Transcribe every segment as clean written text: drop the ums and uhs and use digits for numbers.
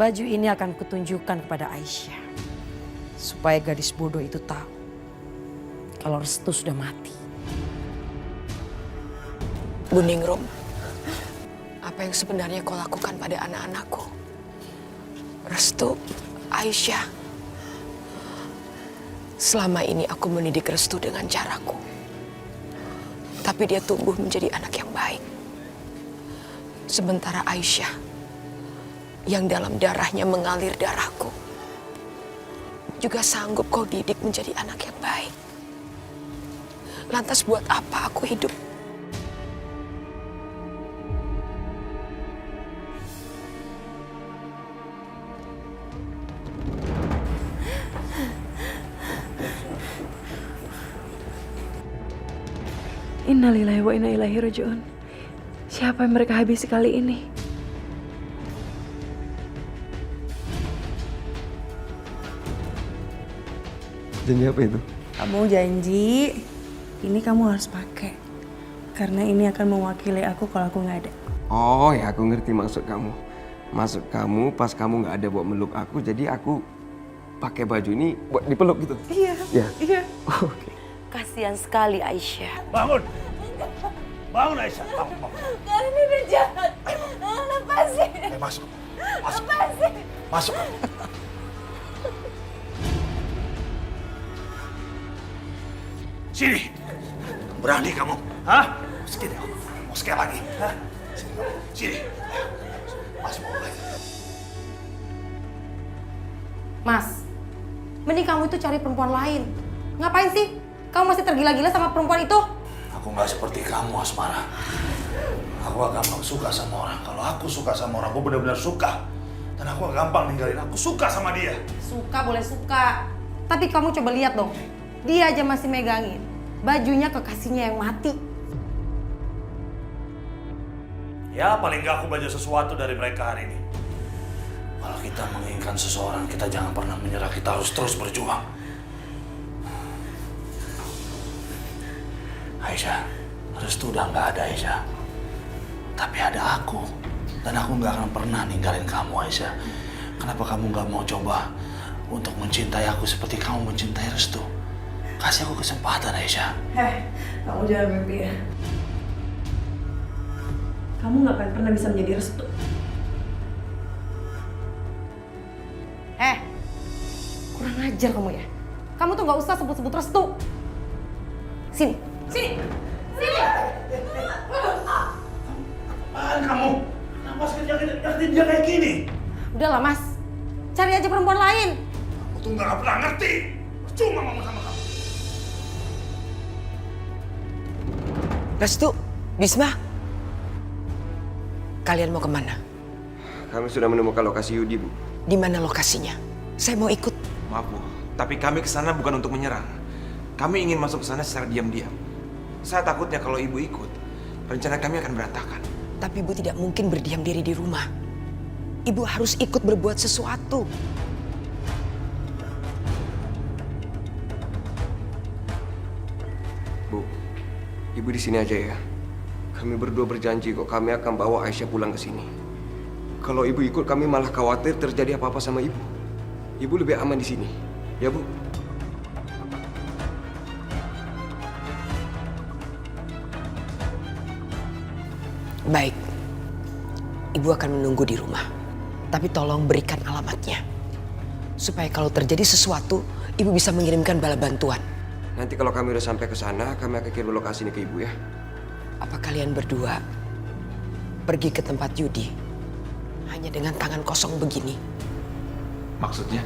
Baju ini akan kutunjukkan kepada Aisyah. Supaya gadis bodoh itu tahu kalau Restu sudah mati. Bu Ningrum, apa yang sebenarnya kau lakukan pada anak-anakku? Restu, Aisyah. Selama ini aku mendidik Restu dengan caraku. Tapi dia tumbuh menjadi anak yang baik. Sementara Aisyah, yang dalam darahnya mengalir darahku, juga sanggup kau didik menjadi anak yang baik. Lantas buat apa aku hidup? Innalillahi wa inna ilaihi raji'un. Siapa yang mereka habisi kali ini? Janji apa itu? Kamu janji ini kamu harus pakai. Karena ini akan mewakili aku kalau aku nggak ada. Oh ya, aku ngerti maksud kamu. Maksud kamu pas kamu nggak ada buat meluk aku, jadi aku pakai baju ini buat dipeluk gitu. Iya. Ya. Iya. Oke. Kasihan sekali Aisyah. Bangun! Bangun Aisyah, bangun. Kalian ini berjahat. Lepasin. Masuk. Masuk. Lepasin. Masuk. Sini. Berani kamu? Hah? Sini. Mau sekali lagi? Hah? Sini. Masuk. Mas, mending kamu itu cari perempuan lain. Ngapain sih? Kamu masih tergila-gila sama perempuan itu? Aku nggak seperti kamu, Asmara. Aku gak gampang suka sama orang. Kalau aku suka sama orang, aku benar-benar suka. Dan aku gak gampang ninggalin. Aku suka sama dia. Suka boleh suka. Tapi kamu coba lihat dong. Dia aja masih megangin bajunya kekasihnya yang mati. Ya, paling nggak aku belajar sesuatu dari mereka hari ini. Kalau kita menginginkan seseorang, kita jangan pernah menyerah. Kita harus terus berjuang. Aisyah, Restu udah nggak ada, Aisyah. Tapi ada aku. Dan aku nggak akan pernah ninggalin kamu, Aisyah. Kenapa kamu nggak mau coba untuk mencintai aku seperti kamu mencintai Restu? Kasih aku kesempatan, Aisyah. Kamu jangan mimpi ya. Kamu nggak akan pernah bisa menjadi Restu. Kurang ajar kamu ya. Kamu tuh nggak usah sebut-sebut Restu. Sini. Sini. Sini. Apaan kamu? Kenapa nyakitin dia kayak gini? Udahlah Mas. Cari aja perempuan lain. Aku tuh nggak pernah ngerti. Cuma ngomong sama kamu. Restu, Bisma, kalian mau kemana? Kami sudah menemukan lokasi Yudi, Bu. Di mana lokasinya? Saya mau ikut. Maaf Bu, tapi kami kesana bukan untuk menyerang. Kami ingin masuk ke sana secara diam-diam. Saya takutnya kalau Ibu ikut, rencana kami akan berantakan. Tapi Ibu tidak mungkin berdiam diri di rumah. Ibu harus ikut berbuat sesuatu. Bu, Ibu di sini aja ya. Kami berdua berjanji kok kami akan bawa Aisyah pulang ke sini. Kalau Ibu ikut, kami malah khawatir terjadi apa-apa sama Ibu. Ibu lebih aman di sini, ya Bu? Baik, Ibu akan menunggu di rumah. Tapi tolong berikan alamatnya. Supaya kalau terjadi sesuatu, Ibu bisa mengirimkan bala bantuan. Nanti kalau kami udah sampai ke sana, kami akan kirim lokasi ini ke Ibu ya. Apa kalian berdua pergi ke tempat Yudi hanya dengan tangan kosong begini? Maksudnya?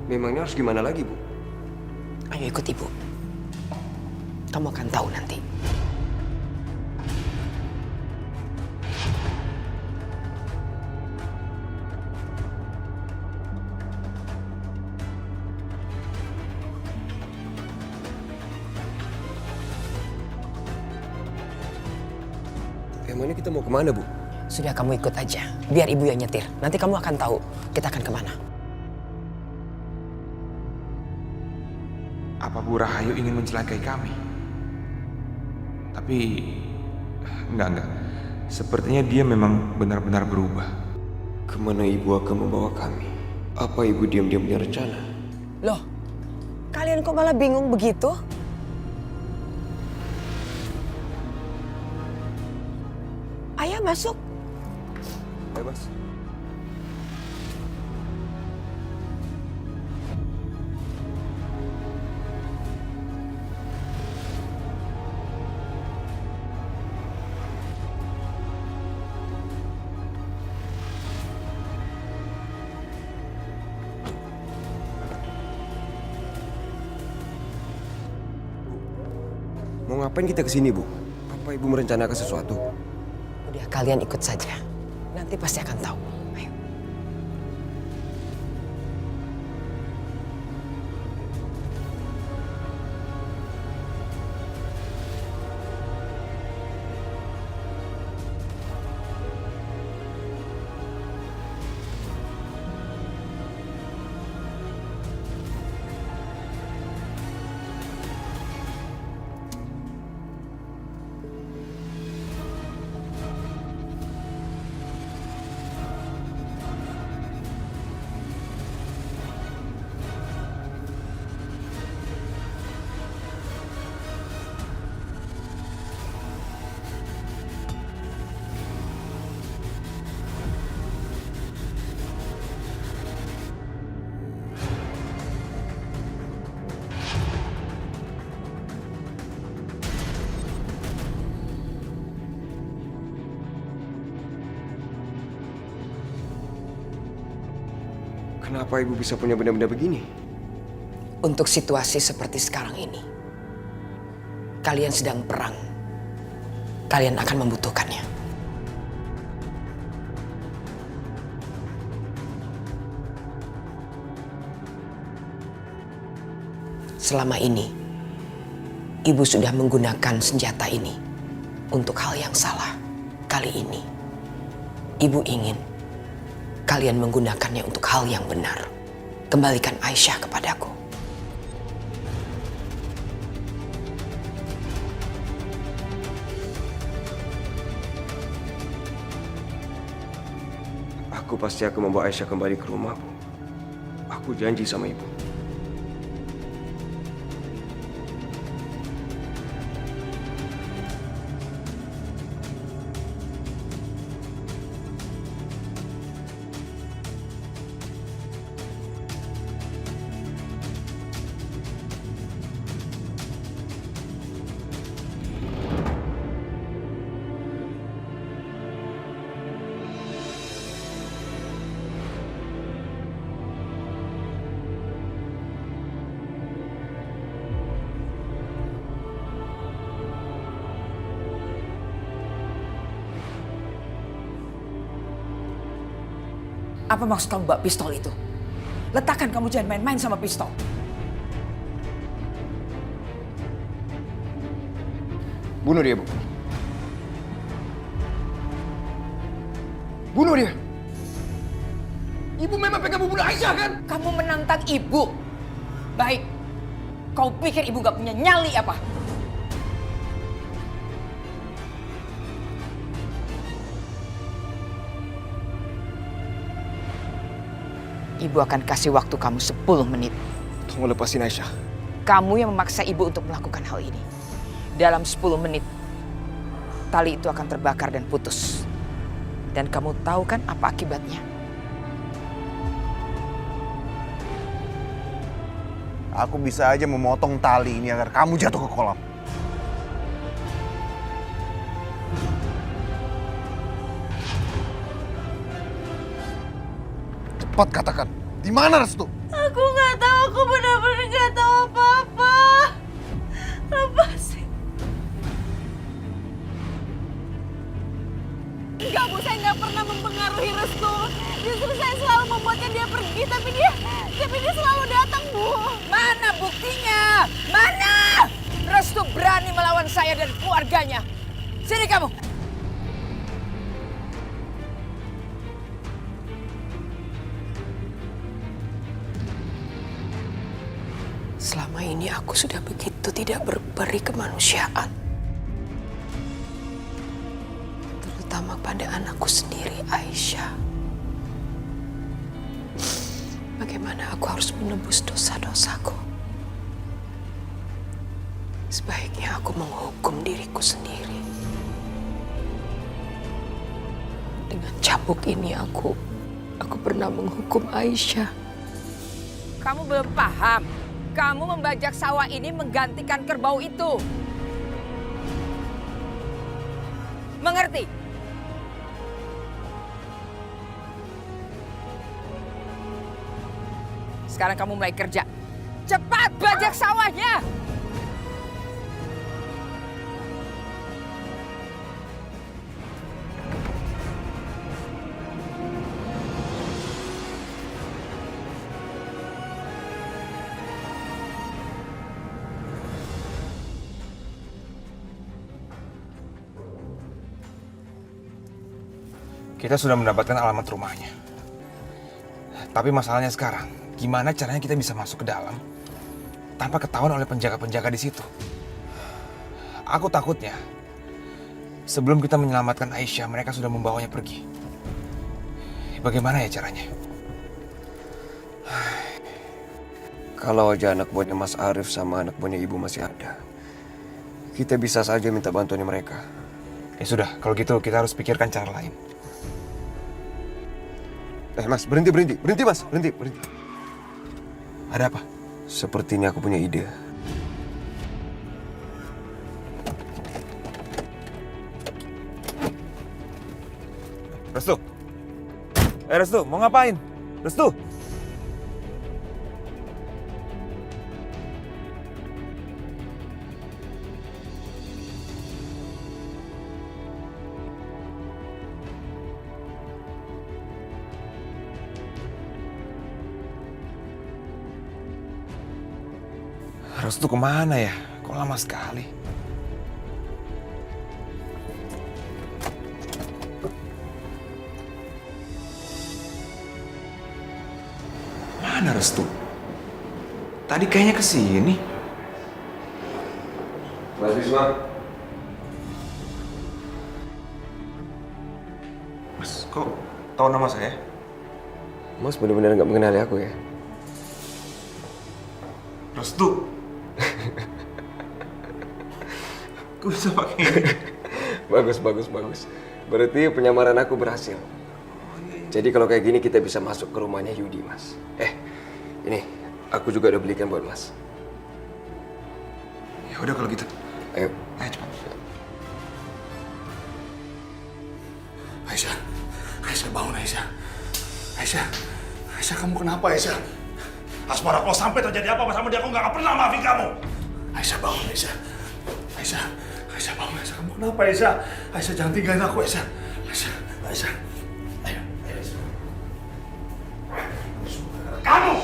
Memangnya harus gimana lagi, Bu? Ayo ikut Ibu. Kamu akan tahu nanti. Emangnya kita mau kemana, Bu? Sudah, kamu ikut aja. Biar Ibu yang nyetir. Nanti kamu akan tahu kita akan kemana. Apa Bu Rahayu ingin mencelakai kami? Tapi enggak. Sepertinya dia memang benar-benar berubah. Kemana ibu akan membawa kami? Apa ibu diam-diam punya rencana? Loh, kalian kok malah bingung begitu? Ayah masuk. Bebas. Mau ngapain kita kesini, Bu? Apa ibu merencanakan sesuatu? Udah, kalian ikut saja. Nanti pasti akan tahu. Ayo. Kenapa ibu bisa punya benda-benda begini? Untuk situasi seperti sekarang ini, kalian sedang perang. Kalian akan membutuhkannya. Selama ini, ibu sudah menggunakan senjata ini untuk hal yang salah. Kali ini, ibu ingin kalian menggunakannya untuk hal yang benar. Kembalikan Aisyah kepadaku. Aku pasti akan membawa Aisyah kembali ke rumah, Bu. Aku janji sama ibu. Apa maksud kamu bawa pistol itu? Letakkan, kamu jangan main-main sama pistol. Bunuh dia, Bu. Bunuh dia. Ibu memang pengen membunuh Aisyah, kan? Kamu menantang ibu. Baik. Kau pikir ibu gak punya nyali apa? Ibu akan kasih waktu kamu 10 menit. Tolong lepasin Aisyah. Kamu yang memaksa ibu untuk melakukan hal ini. Dalam 10 menit, tali itu akan terbakar dan putus. Dan kamu tahu kan apa akibatnya? Aku bisa aja memotong tali ini agar kamu jatuh ke kolam. Cepat katakan, di mana Restu? Aku nggak tahu, aku benar-benar nggak tahu apa-apa. Lepasin. Enggak, Bu, saya nggak pernah mempengaruhi Restu. Justru saya selalu membuatnya dia pergi, tapi dia selalu datang, Bu. Mana buktinya? Mana? Restu berani melawan saya dan keluarganya. Sini kamu. Selama ini aku sudah begitu tidak berberi kemanusiaan. Terutama pada anakku sendiri, Aisyah. bagaimana aku harus menebus dosa-dosaku. Sebaiknya aku menghukum diriku sendiri. Dengan cambuk ini aku pernah menghukum Aisyah. Kamu belum paham. Kamu membajak sawah ini menggantikan kerbau itu. Mengerti? Sekarang kamu mulai kerja. Cepat bajak sawahnya! Kita sudah mendapatkan alamat rumahnya. Tapi masalahnya sekarang, gimana caranya kita bisa masuk ke dalam tanpa ketahuan oleh penjaga-penjaga di situ? Aku takutnya sebelum kita menyelamatkan Aisyah, mereka sudah membawanya pergi. Bagaimana ya caranya? Kalau aja anak buahnya Mas Arif sama anak buahnya Ibu masih ada, kita bisa saja minta bantuan mereka. Ya sudah, kalau gitu kita harus pikirkan cara lain. Mas, berhenti Mas, berhenti. Ada apa? Sepertinya aku punya ide. Restu! Restu, mau ngapain? Restu! Restu kemana ya? Kok lama sekali? Mana Restu? Tadi kayaknya kesini. Mas Bisma. Mas, kok tahu nama saya? Mas benar-benar nggak mengenali aku ya? Restu. Kok bisa pakai ini? Bagus. Berarti penyamaran aku berhasil. Jadi kalau kayak gini kita bisa masuk ke rumahnya Yudi, Mas. Ini aku juga udah belikan buat Mas. Ya udah kalau gitu. Ayo cepat. Aisyah bangun Aisyah. Aisyah kamu kenapa Aisyah? Asmara, kalau sampai terjadi apa-apa sama dia, aku nggak akan pernah maafin kamu. Aisyah bangun Aisyah bangun Aisyah, kamu kenapa Aisyah? Aisyah jangan tinggalin aku Aisyah. Ayo Aisyah. Kamu!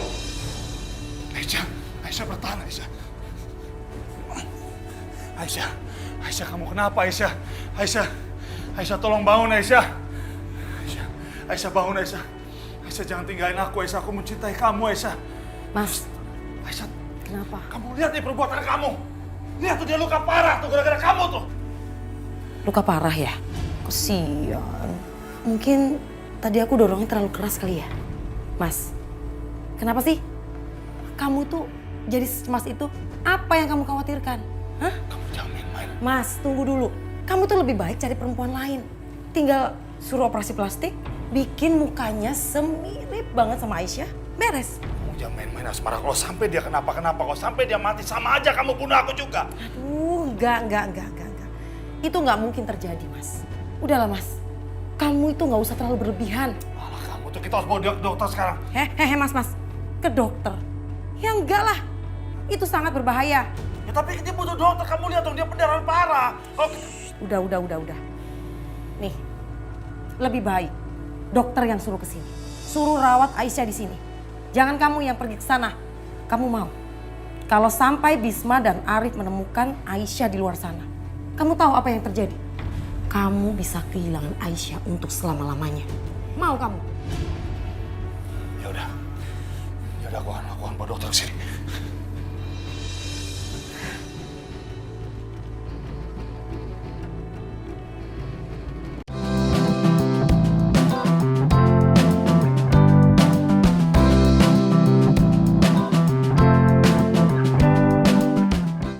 Aisyah bertahan Aisyah. Aisyah kamu kenapa Aisyah? Aisyah tolong bangun Aisyah. Aisyah bangun Aisyah. Aisyah jangan tinggalin aku Aisyah, aku mencintai kamu Aisyah. Mas, Aisyah, kenapa? kamu lihat nih perbuatan kamu. Lihat tuh dia luka parah tuh gara-gara kamu tuh. Luka parah ya? Kesian. Mungkin tadi aku dorongnya terlalu keras kali ya? Mas, kenapa sih? Kamu tuh jadi secemas itu? Apa yang kamu khawatirkan? Hah? Kamu jangan main-main. Mas, tunggu dulu. Kamu tuh lebih baik cari perempuan lain. Tinggal suruh operasi plastik, bikin mukanya semirip banget sama Aisyah. Beres. Kamu jangan main-main Asmara. Kalau sampai dia kenapa-kenapa, kalau sampai dia mati, sama aja kamu bunuh aku juga. Aduh, enggak. Itu nggak mungkin terjadi, Mas. Udahlah, Mas. Kamu itu nggak usah terlalu berlebihan. Alah kamu tuh, kita harus bawa dia ke dokter sekarang. Mas. Ke dokter? Ya enggak lah. Itu sangat berbahaya. Ya tapi dia butuh dokter, kamu lihat dong dia pendarahan parah. Udah. Nih, lebih baik dokter yang suruh ke sini. Suruh rawat Aisyah di sini. Jangan kamu yang pergi ke sana. Kamu mau? Kalau sampai Bisma dan Arif menemukan Aisyah di luar sana, kamu tahu apa yang terjadi? Kamu bisa kehilangan Aisyah untuk selama-lamanya. Mau kamu? Ya udah aku akan bawa dokter ke sini.